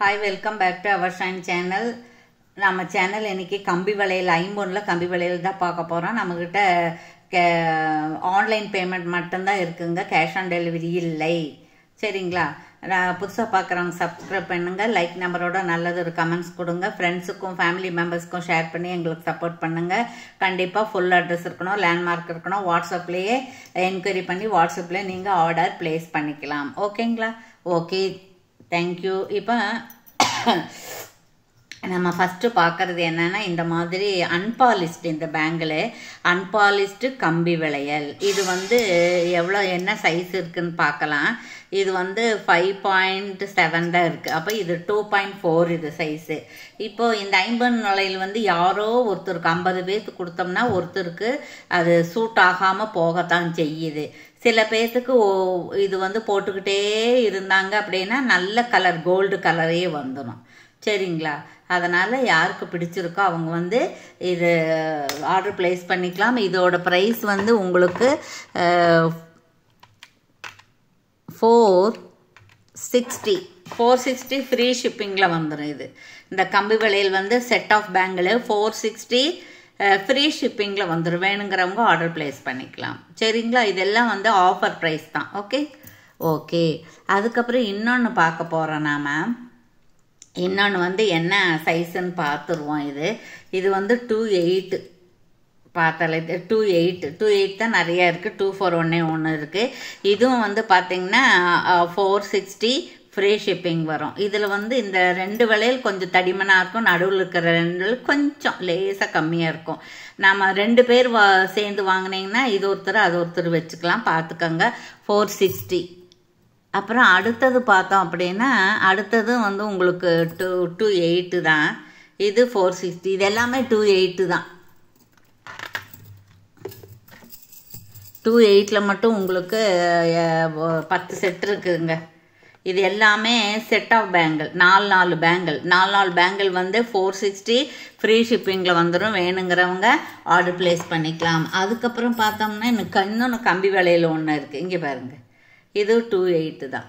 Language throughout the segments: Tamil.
Hi, welcome back to our Shine channel. நம்ம சேனல் இன்னைக்கு கம்பி வளையல் ஐம்பொன்ல கம்பி வளையல் தான் பார்க்க போறோம். நம்மகிட்ட ஆன்லைன் பேமெண்ட் மட்டும்தான் இருக்குங்க, கேஷ் ஆன் டெலிவரி இல்லை. சரிங்களா? புதுசாக பார்க்குறவங்க சப்ஸ்கிரைப் பண்ணுங்க, லைக் நம்பரோட நல்லது ஒரு கமெண்ட்ஸ் கொடுங்க, ஃப்ரெண்ட்ஸுக்கும் ஃபேமிலி மெம்பர்ஸ்க்கும் ஷேர் பண்ணி எங்களுக்கு சப்போர்ட் பண்ணுங்க. கண்டிப்பாக ஃபுல் அட்ரஸ் இருக்கணும், லேண்ட்மார்க் இருக்கணும். வாட்ஸ்அப்லேயே என்கொயரி பண்ணி வாட்ஸ்அப்லேயே நீங்கள் ஆர்டர் பிளேஸ் பண்ணிக்கலாம். ஓகேங்களா? Okay, thank you. இப்போ நம்ம ஃபஸ்ட்டு பார்க்குறது என்னென்னா, இந்த மாதிரி அன்பாலிஸ்டு, இந்த பேங்கில் அன்பாலிஸ்டு கம்பி வளையல். இது எவ்வளோ என்ன சைஸ் இருக்குதுன்னு பார்க்கலாம். இது 5.7 தான் இருக்குது. அப்போ இது 2.4 இது சைஸு. இப்போது இந்த ஐம்பொன் வளையல் யாரோ ஒருத்தருக்கு 50 பேருக்கு கொடுத்தோம்னா ஒருத்தருக்கு அது சூட் ஆகாமல் போகத்தான் செய்யுது. சில பேர்த்துக்கு இது போட்டுக்கிட்டே இருந்தாங்க அப்படின்னா நல்ல கலர் கோல்டு கலரே வந்துடும். சரிங்களா? அதனால் யாருக்கு பிடிச்சிருக்கோ அவங்க இது ஆர்டர் பிளேஸ் பண்ணிக்கலாம். இதோட ப்ரைஸ் உங்களுக்கு 460 ஃப்ரீ ஷிப்பிங்கில் வந்துடும். இது இந்த கம்பி வளையல் செட் ஆஃப் பேங்கில் 460 ஃப்ரீ ஷிப்பிங்கில் வந்துடும். வேணுங்கிறவங்க ஆர்டர் பிளேஸ் பண்ணிக்கலாம். சரிங்களா? இதெல்லாம் ஆஃபர் ப்ரைஸ் தான். ஓகே. அதுக்கப்புறம் இன்னொன்று பார்க்க போகிறோம். நாம் இன்னொன்று என்ன சைஸுன்னு பார்த்துருவோம். இது 2.8 பார்த்தாலே 2.8 தான் நிறையா இருக்குது. 2.4 ஒன்று இருக்குது. இதுவும் பார்த்திங்கன்னா 460 ஃப்ரீ ஷிப்பிங் வரும். இதில் இந்த ரெண்டு வளையல் கொஞ்சம் தடிமனாக இருக்கும், நடுவில் இருக்கிற ரெண்டு கொஞ்சம் லேசாக கம்மியாக இருக்கும். நம்ம 2 பேர் சேர்ந்து வாங்கினீங்கன்னா இது ஒருத்தர் அது ஒருத்தர் வச்சுக்கலாம். பார்த்துக்கோங்க. 460. அப்புறம் அடுத்தது பார்த்தோம் அப்படின்னா, அடுத்தது உங்களுக்கு 2.8 தான். இது 460. இது எல்லாமே 2.8 தான். 2.8ல் மட்டும் உங்களுக்கு 10 செட் இருக்குதுங்க. இது எல்லாமே set of bangle, 4 bangle 460 free ஷிப்பிங்கில் வந்துடும். வேணுங்கிறவங்க ஆர்டர் பிளேஸ் பண்ணிக்கலாம். அதுக்கப்புறம் பார்த்தோம்னா இன்னொன்று கம்பி வளையல் ஒன்று இருக்குது. இங்கே பாருங்கள், இது 2.8 தான்.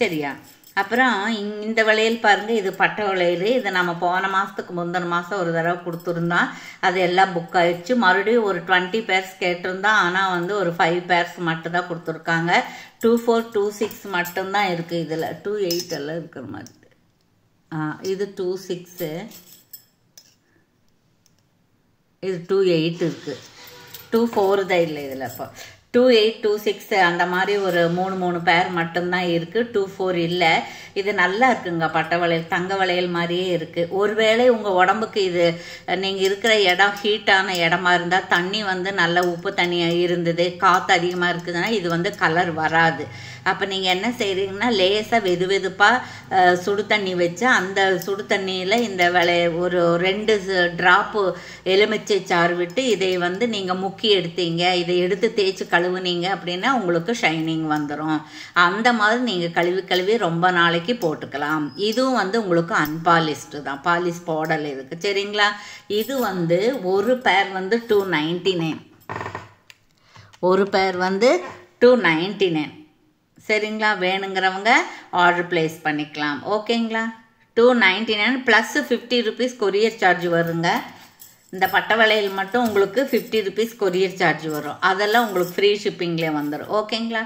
சரியா? அப்புறம் இந்த வளையல் பாருங்கள், இது பட்டை வளையல். இது நம்ம போன மாதத்துக்கு முந்தின மாதம் ஒரு தடவை கொடுத்துருந்தோம். அது எல்லாம் புக் ஆயிடுச்சு. மறுபடியும் ஒரு 20 பேர்ஸ் கேட்டிருந்தோம். ஆனால் ஒரு 5 பேர்ஸ் மட்டும் தான் கொடுத்துருக்காங்க. 2.4 2.6 மட்டும்தான் இருக்குது. இதில் 2.8 எல்லாம் இருக்கிற மாதிரி. இது 2.6, இது 2.8 இருக்குது. 2.4 தான் இல்லை இதில். இப்போ 2.8 2.6 அந்த மாதிரி ஒரு 3 பேர் மட்டும்தான் இருக்குது. 2.4 இல்லை. இது நல்லா இருக்குங்க. பட்டை வளையல் தங்க வளையல் மாதிரியே இருக்குது. ஒருவேளை உங்கள் உடம்புக்கு இது நீங்கள் இருக்கிற இடம் ஹீட்டான இடமா இருந்தால், தண்ணி நல்ல உப்பு தண்ணியாக இருந்தது, காற்று அதிகமாக இருக்குதுன்னா இது கலர் வராது. அப்போ நீங்கள் என்ன செய்கிறீங்கன்னா, லேசாக வெதுப்பாக சுடு தண்ணி வச்சு அந்த சுடு தண்ணியில் இந்த ஒரு 2 ட்ராப்பு எலுமிச்சை சாறு விட்டு இதை நீங்கள் முக்கி எடுத்தீங்க, இதை எடுத்து தேய்ச்சி கழுவுனீங்க அப்படின்னா உங்களுக்கு ஷைனிங் வந்துடும். அந்த மாதிரி நீங்கள் கழுவி ரொம்ப நாளைக்கு போட்டுக்கலாம். இதுவும் உங்களுக்கு அன்பாலிஸ்டு தான், பாலிஷ் போடல் இருக்குது. சரிங்களா? இது ஒரு பேர் 299. ஒரு பேர் 299. சரிங்களா? வேணுங்கிறவங்க ஆர்டர் பிளேஸ் பண்ணிக்கலாம். ஓகேங்களா? 299 ப்ளஸ் 50 rupees கொரியர் சார்ஜ் வருங்க. இந்த பட்டை வளையல் மட்டும் உங்களுக்கு 50 rupees கொரியர் சார்ஜ் வரும். அதெல்லாம் உங்களுக்கு ஃப்ரீ ஷிப்பிங்லேயே வந்துடும். ஓகேங்களா?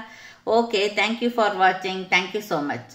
ஓகே, தேங்க்யூ ஃபார் வாட்சிங். Thank you so much.